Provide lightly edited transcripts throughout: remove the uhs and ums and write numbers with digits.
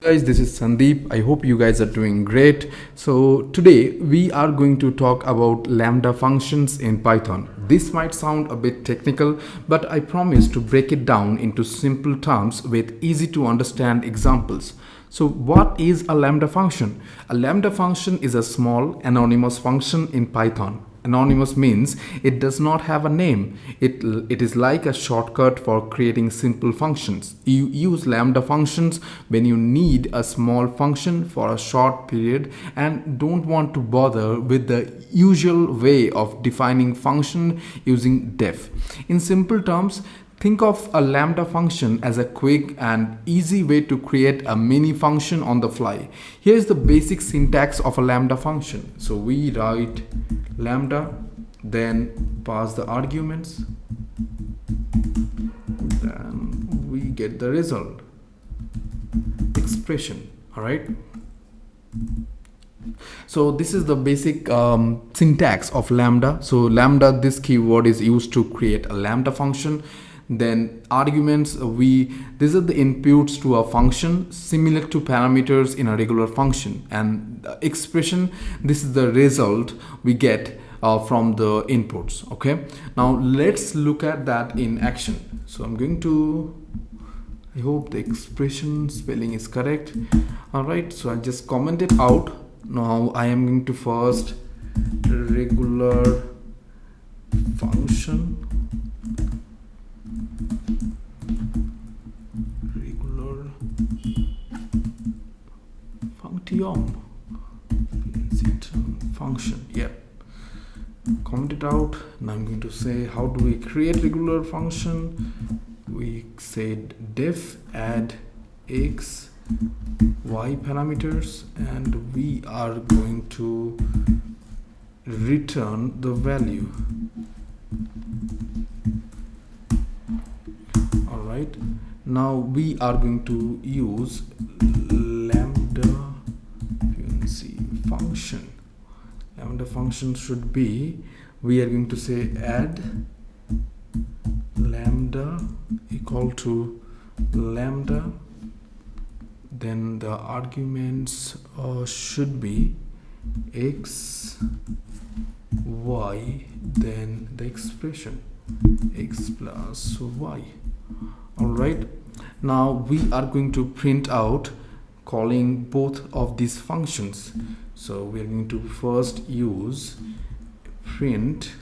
Guys, this is Sandeep. I hope you guys are doing great. So today we are going to talk about Lambda functions in Python. This might sound a bit technical, but I promise to break it down into simple terms with easy to understand examples. So what is a Lambda function? A Lambda function is a small anonymous function in Python. Anonymous means it does not have a name. It is like a shortcut for creating simple functions. You use Lambda functions when you need a small function for a short period and don't want to bother with the usual way of defining function using def. In simple terms, think of a Lambda function as a quick and easy way to create a mini function on the fly. Here's the basic syntax of a Lambda function. So we write Lambda, then pass the arguments, then we get the result, expression. All right. So this is the basic syntax of Lambda. So Lambda, this keyword is used to create a Lambda function. Then arguments, these are the inputs to a function similar to parameters in a regular function, and the expression, this is the result we get from the inputs. Okay, now let's look at that in action. So I'm going to, I hope the expression spelling is correct. All right, so I'll just comment it out. Now I am going to first regular function, function, yeah, comment it out. Now I'm going to say, how do we create regular function? We said def add x y parameters, and we are going to return the value. All right, now we are going to use Lambda function. Lambda function should be, we are going to say add Lambda equal to Lambda, then the arguments should be x y, then the expression x plus y. All right, now we are going to print out calling both of these functions. So we are going to first use print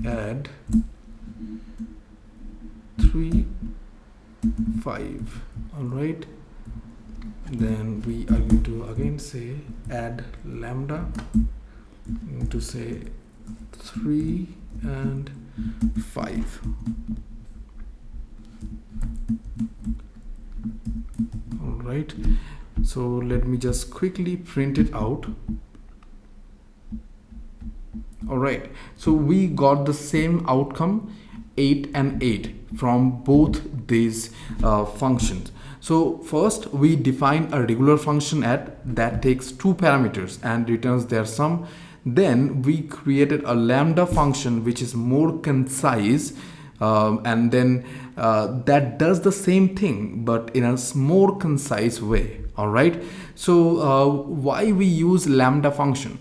add 3 5. All right, then we are going to again say add Lambda, I'm going to say 3 and 5. All right, so let me just quickly print it out. All right, so we got the same outcome, 8 and 8, from both these functions. So first we define a regular function that takes 2 parameters and returns their sum. Then we created a Lambda function which is more concise, and then that does the same thing but in a more concise way. All right, so why we use Lambda function?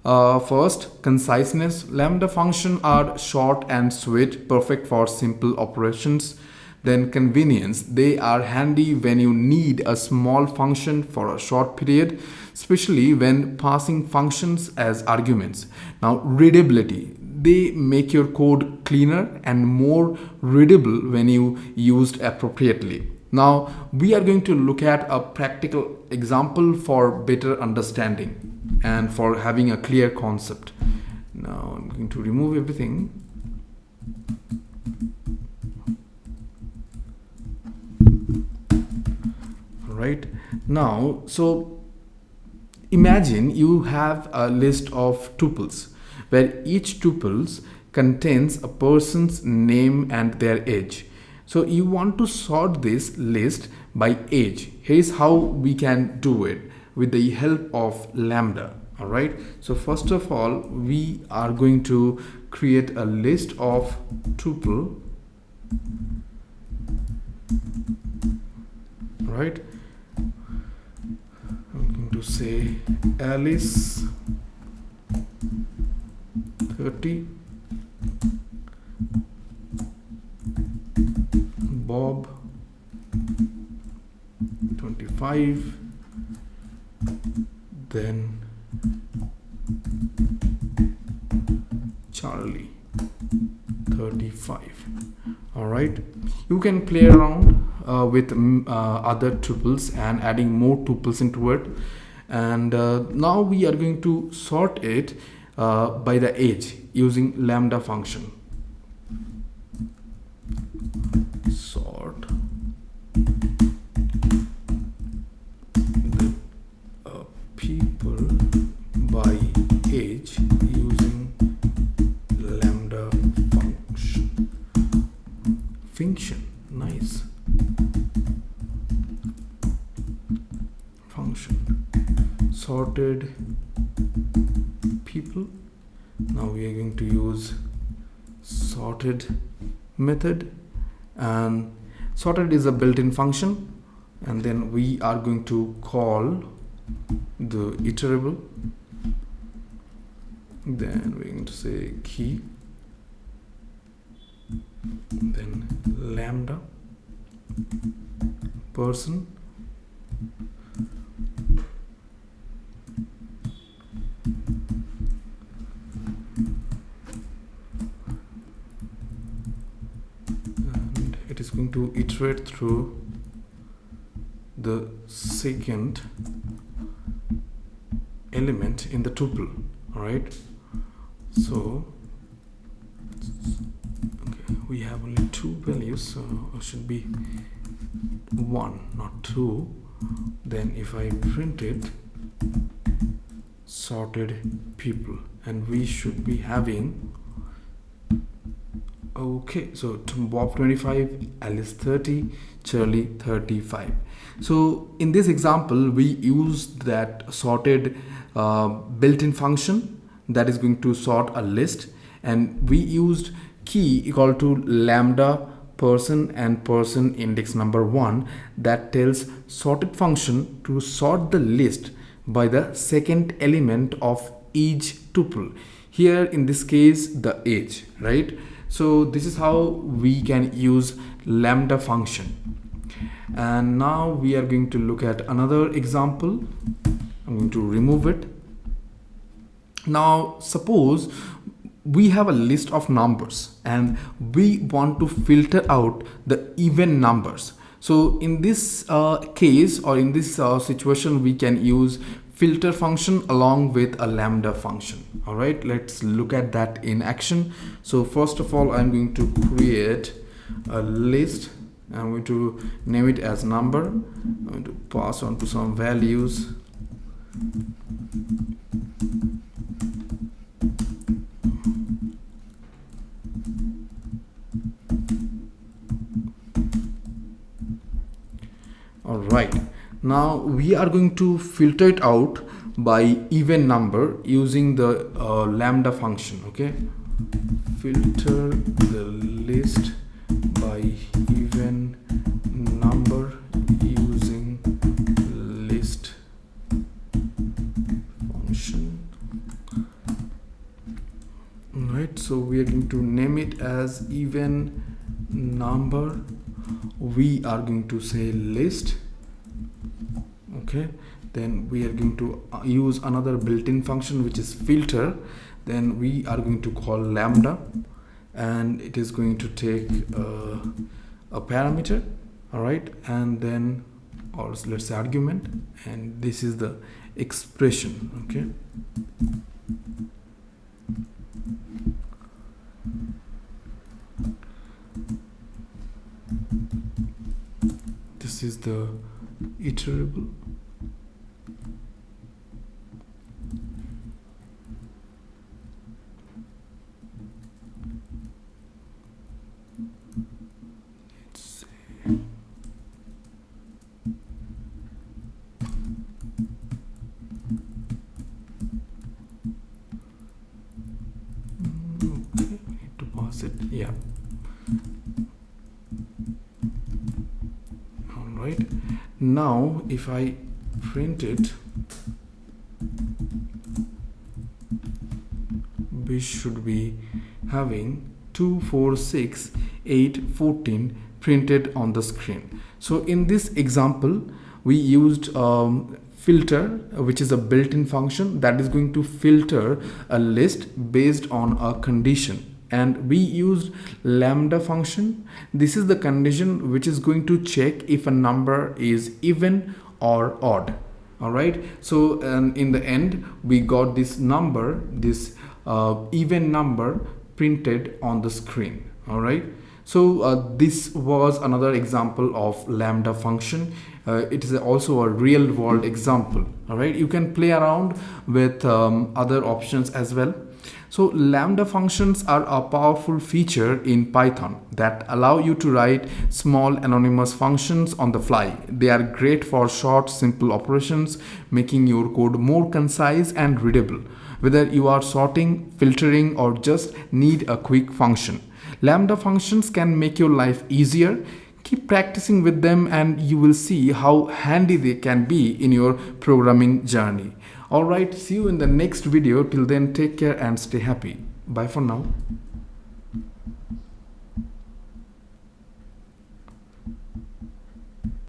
First, conciseness. Lambda functions are short and sweet, perfect for simple operations. Then convenience. They are handy when you need a small function for a short period, especially when passing functions as arguments. Now, readability. They make your code cleaner and more readable when you used appropriately. Now, we are going to look at a practical example for better understanding and for having a clear concept. Now, I'm going to remove everything. Right now, so imagine you have a list of tuples where each tuples contains a person's name and their age. So you want to sort this list by age. Here's how we can do it with the help of Lambda. All right, so first of all we are going to create a list of tuple right? I'm going to say Alice 30, Bob 25, then Charlie 35. All right, you can play around with other tuples and adding more tuples into it. And now we are going to sort it by the age using lambda function. Sort the people by age using lambda function. Nice function. Sorted people. Now we are going to use sorted method, and sorted is a built-in function, and then we are going to call the iterable. Then we're going to say key, then lambda person, and it is going to iterate through the second element in the tuple. All right, so okay, we have only two values, so it should be 1, not 2. Then if I print it, sorted people, and we should be having, okay, so Bob 25, Alice 30, Charlie 35. So in this example we used that sorted built-in function that is going to sort a list, and we used key equal to lambda person and person index number 1 that tells sorted function to sort the list by the second element of each tuple. Here in this case the age, right? So this is how we can use lambda function. And now we are going to look at another example. I'm going to remove it. Now suppose we have a list of numbers and we want to filter out the even numbers. So in this case, or in this situation, we can use filter function along with a lambda function. All right, let's look at that in action. So first of all, I'm going to create a list. I'm going to name it as number. I'm going to pass on to some values. All right, now we are going to filter it out by even number using the lambda function. Okay, filter the list by even number using list function. All right, so we are going to name it as even number. We are going to say list. Okay, then we are going to use another built-in function which is filter. Then we are going to call lambda, and it is going to take a parameter. All right, and then, or let's say argument, and this is the expression. Okay, this is the iterable. Let's see. Okay, we need to pass it. Yeah. All right. Now if I print it, we should be having 2, 4, 6, 8, 14 printed on the screen. So in this example we used filter, which is a built-in function that is going to filter a list based on a condition, and we used lambda function. This is the condition which is going to check if a number is even or odd. All right, so in the end we got this number, this even number printed on the screen. All right, so this was another example of lambda function. It is also a real world example. All right, you can play around with other options as well. So lambda functions are a powerful feature in Python that allow you to write small anonymous functions on the fly. They are great for short, simple operations, making your code more concise and readable. Whether you are sorting, filtering, or just need a quick function, lambda functions can make your life easier. Keep practicing with them and you will see how handy they can be in your programming journey. Alright, see you in the next video. Till then, take care and stay happy. Bye for now.